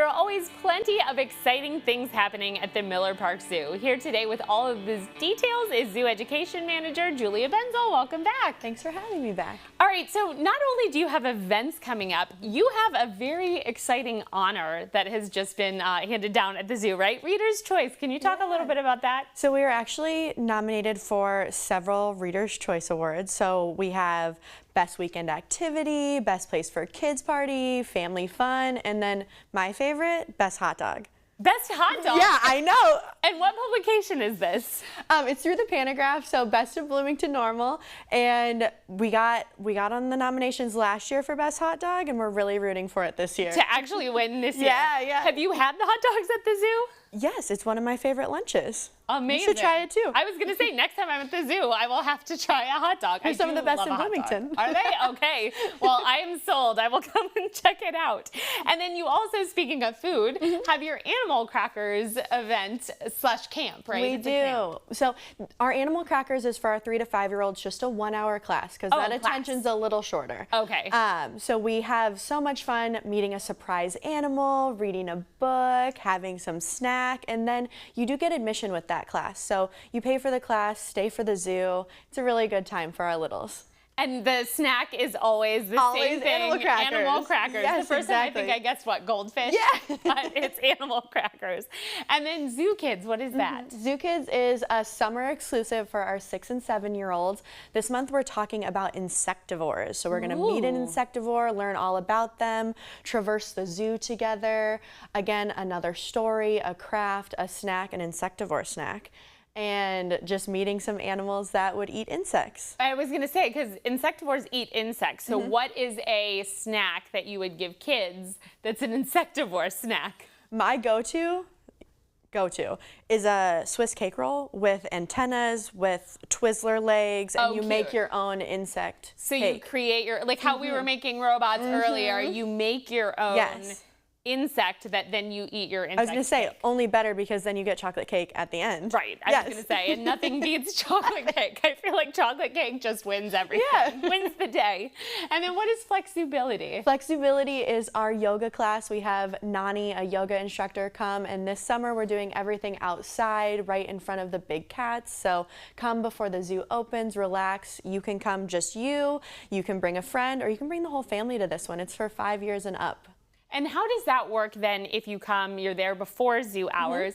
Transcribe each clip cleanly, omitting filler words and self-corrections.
There are always plenty of exciting things happening at the Miller Park Zoo. Here today with all of these details is Zoo Education Manager Julia Benzel. Welcome back. Thanks for having me back. All right, so not only do you have events coming up, you have a very exciting honor that has just been handed down at the zoo, right? Reader's Choice. Can you talk a little bit about that? So we were actually nominated for several Reader's Choice Awards. So we have Best Weekend Activity, Best Place for Kids Party, Family Fun, and then my favorite, Best Hot Dog. Best hot dog? Yeah, I know. And what publication is this? It's through the Pantograph, so Best of Bloomington-Normal, and we got on the nominations last year for Best Hot Dog, and we're really rooting for it this year. To actually win this year? Yeah. Have you had the hot dogs at the zoo? Yes, it's one of my favorite lunches. Amazing. You should try it too. I was going to say, next time I'm at the zoo, I will have to try a hot dog. They're some of the best in Bloomington. Are they? Okay. Well, I am sold. I will come and check it out. And then you also, speaking of food, have your Animal Crackers event / camp, right? We do. So our Animal Crackers is for our 3 to 5-year-olds, just a 1-hour class, because that attention's a little shorter. Okay. So we have so much fun meeting a surprise animal, reading a book, having some snack, and then you do get admission with that class. So you pay for the class, stay for the zoo. It's a really good time for our littles. And the snack is always the same thing. Animal Crackers. Animal Crackers. Yes, the first time I think I guessed what, goldfish? Yeah. But it's Animal Crackers. And then ZooKids, what is that? ZooKids is a summer exclusive for our 6 and 7-year-olds. This month we're talking about insectivores. So we're going to meet an insectivore, learn all about them, traverse the zoo together. Again, another story, a craft, a snack, an insectivore snack. And just meeting some animals that would eat insects. I was going to say, because insectivores eat insects. So what is a snack that you would give kids that's an insectivore snack? My go-to is a Swiss cake roll with antennas, with Twizzler legs, and you make your own insect cake. You create your, like how we were making robots earlier, you make your own insect that then you eat your insect. I was going to say, only better because then you get chocolate cake at the end. Right, I was going to say, and nothing beats chocolate cake. I feel like chocolate cake just wins everything, wins the day. And then what is FlexZOObility? FlexZOObility is our yoga class. We have Nani, a yoga instructor, come, and this summer we're doing everything outside, right in front of the big cats. So come before the zoo opens, relax. You can come just you can bring a friend, or you can bring the whole family to this one. It's for 5 years and up. And how does that work then if you come, you're there before zoo hours,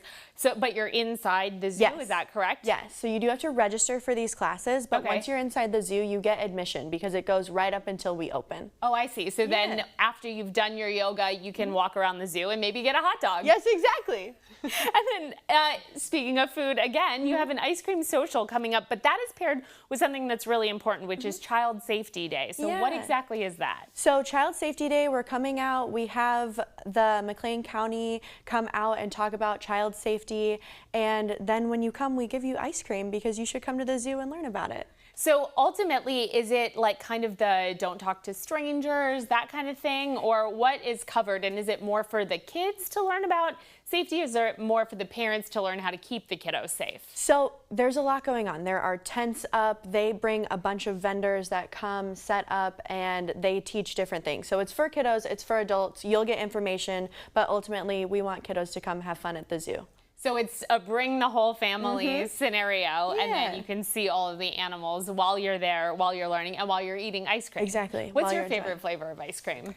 but you're inside the zoo, is that correct? Yes, so you do have to register for these classes, but once you're inside the zoo, you get admission because it goes right up until we open. Oh, I see. So then after you've done your yoga, you can walk around the zoo and maybe get a hot dog. Yes, exactly. And then speaking of food, again, you have an ice cream social coming up, but that is paired with something that's really important, which is Child Safety Day. So what exactly is that? So Child Safety Day, we're coming out. We have the McLean County come out and talk about child safety, and then when you come, we give you ice cream because you should come to the zoo and learn about it. So ultimately, is it like kind of the don't talk to strangers, that kind of thing, or what is covered? And is it more for the kids to learn about safety, or is it more for the parents to learn how to keep the kiddos safe? So there's a lot going on. There are tents up. They bring a bunch of vendors that come, set up, and they teach different things. So it's for kiddos, it's for adults. You'll get information, but ultimately we want kiddos to come have fun at the zoo. So it's a bring the whole family scenario, and then you can see all of the animals while you're there, while you're learning, and while you're eating ice cream. Exactly. What's your favorite flavor of ice cream?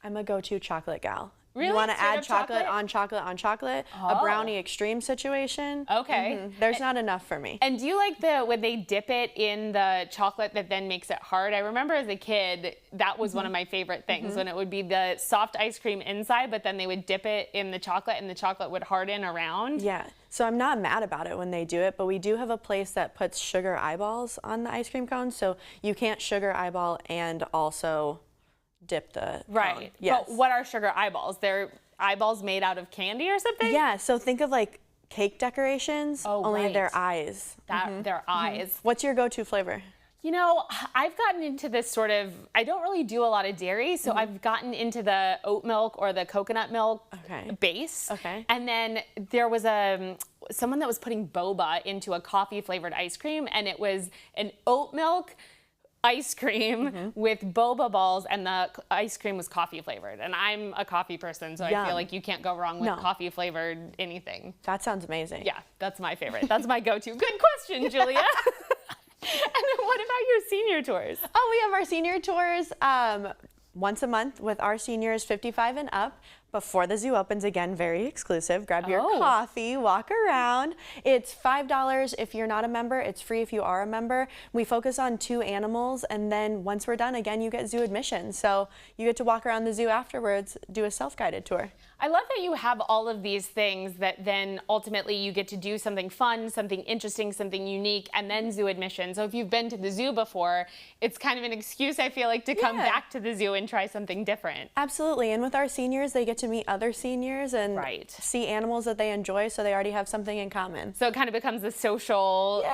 I'm a go-to chocolate gal. Really? You want to add chocolate on chocolate on chocolate? A brownie extreme situation? Okay. There's not enough for me. And do you like when they dip it in the chocolate that then makes it hard? I remember as a kid, that was one of my favorite things, when it would be the soft ice cream inside, but then they would dip it in the chocolate and the chocolate would harden around. Yeah. So I'm not mad about it when they do it, but we do have a place that puts sugar eyeballs on the ice cream cone, so you can't sugar eyeball and also dip the cone. Yes. But what are sugar eyeballs? They're eyeballs made out of candy or something? Yeah, so think of like cake decorations, only their eyes. Their eyes. What's your go-to flavor? You know, I've gotten into this sort of, I don't really do a lot of dairy, so I've gotten into the oat milk or the coconut milk base. And then there was someone that was putting boba into a coffee flavored ice cream, and it was an oat milk ice cream with boba balls, and the ice cream was coffee flavored. And I'm a coffee person, so I feel like you can't go wrong with coffee flavored anything. That sounds amazing. Yeah, that's my favorite. That's my go-to. Good question, Julia. And then what about your senior tours? Oh, we have our senior tours once a month with our seniors 55 and up. Before the zoo opens, again, very exclusive. Grab your coffee, walk around. It's $5 if you're not a member. It's free if you are a member. We focus on 2 animals, and then once we're done, again, you get zoo admission. So you get to walk around the zoo afterwards, do a self-guided tour. I love that you have all of these things that then ultimately you get to do something fun, something interesting, something unique, and then zoo admission. So if you've been to the zoo before, it's kind of an excuse, I feel like, to come back to the zoo and try something different. Absolutely. And with our seniors, they get to meet other seniors and see animals that they enjoy, so they already have something in common. So it kind of becomes a social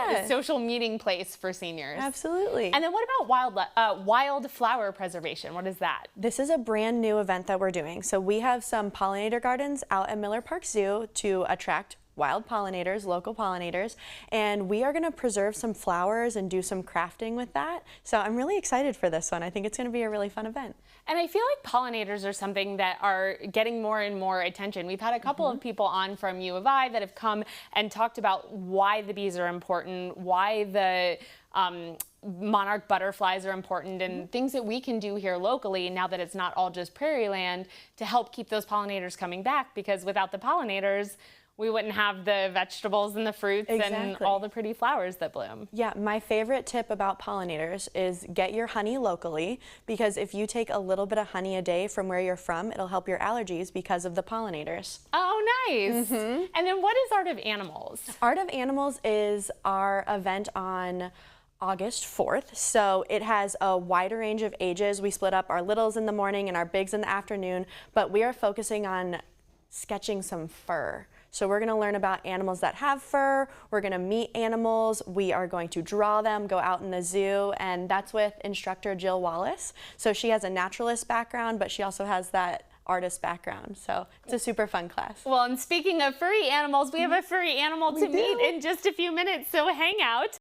meeting place for seniors. Absolutely. And then what about Wildflower Preservation? What is that? This is a brand new event that we're doing. So we have some pollinator gardens out at Miller Park Zoo to attract wild pollinators, local pollinators, and we are going to preserve some flowers and do some crafting with that. So I'm really excited for this one. I think it's going to be a really fun event. And I feel like pollinators are something that are getting more and more attention. We've had a couple of people on from U of I that have come and talked about why the bees are important, why the monarch butterflies are important, and things that we can do here locally now that it's not all just prairie land to help keep those pollinators coming back, because without the pollinators, we wouldn't have the vegetables and the fruits and all the pretty flowers that bloom. Yeah, my favorite tip about pollinators is get your honey locally, because if you take a little bit of honey a day from where you're from, it'll help your allergies because of the pollinators. Oh, nice. And then what is Art of Animals? Art of Animals is our event on August 4th. So it has a wider range of ages. We split up our littles in the morning and our bigs in the afternoon, but we are focusing on sketching some fur. So we're going to learn about animals that have fur, we're going to meet animals, we are going to draw them, go out in the zoo, and that's with instructor Jill Wallace. So she has a naturalist background, but she also has that artist background. So it's a super fun class. Well, and speaking of furry animals, we have a furry animal to meet in just a few minutes, so hang out.